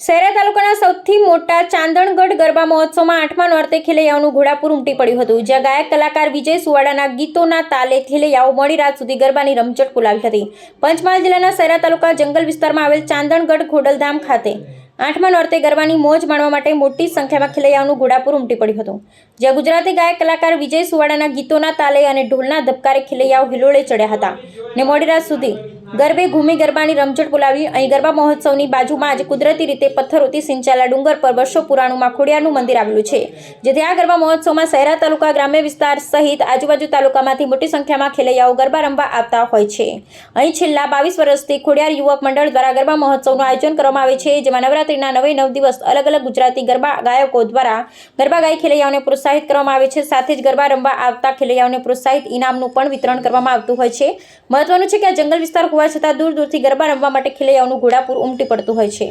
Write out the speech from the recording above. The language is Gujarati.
શહેરા તાલુકાના સૌથી મોટા ચાંદણગઢ ગરબા મહોત્સવમાં 8મા નોરતે ખેલૈયાઓનું ઘોડાપુર ઉમટી પડ્યું હતું, જ્યાં ગાયક કલાકાર વિજય સુવાડાના ગીતોના તાલે ખેલૈયાઓ મોડી રાત સુધી ગરબાની રમઝટ બોલાવી હતી। પંચમહાલ જિલ્લાના શહેરા તાલુકા જંગલ વિસ્તારમાં આવેલ ચાંદણગઢ ખોડલધામ ખાતે 8મા નોરતે ગરબાની મોજ માણવા માટે મોટી સંખ્યામાં ખેલૈયાઓનું ઘોડાપુર ઉમટી પડ્યું હતું, જ્યાં ગુજરાતી ગાયક કલાકાર વિજય સુવાડાના ગીતોના તાલે અને ઢોલના ધબકારે ખેલૈયાઓ હિલોળે ચડ્યા હતા ને મોડી રાત સુધી ગરબે ઘૂમી ગરબાની રમઝટ બોલાવી। અહીં ગરબા મહોત્સવની બાજુમાં જ કુદરતી રીતે પથ્થરોથી સિંચાયેલા ડુંગર પર વર્ષો પુરાણું ખોડિયારનું મંદિર આવેલું છે, જેથી આ ગરબા મહોત્સવમાં શહેરા તાલુકા ગ્રામ્ય વિસ્તાર સહિત આજુબાજુ તાલુકામાંથી મોટી સંખ્યામાં ખેલૈયાઓ ગરબા રમવા આવતા હોય છે। અહીં છેલ્લા 22 વર્ષથી ખોડિયાર યુવક મંડળ દ્વારા ગરબા મહોત્સવનું આયોજન કરવામાં આવે છે, જેમાં નવરાત્રિના 9 દિવસ અલગ અલગ ગુજરાતી ગરબા ગાયકો દ્વારા ગરબા ગાઈ ખેલૈયાઓને પ્રોત્સાહિત કરવામાં આવે છે। સાથે જ ગરબા રમવા આવતા ખેલૈયાઓને પ્રોત્સાહિત ઇનામનું પણ વિતરણ કરવામાં આવતું હોય છે। મહત્વનું છે કે આ જંગલ વિસ્તાર હોવા છતાં દૂર દૂરથી ગરબા રમવા માટે ખેલૈયાઓનું ઘોડાપુર ઉમટી પડતું હોય છે।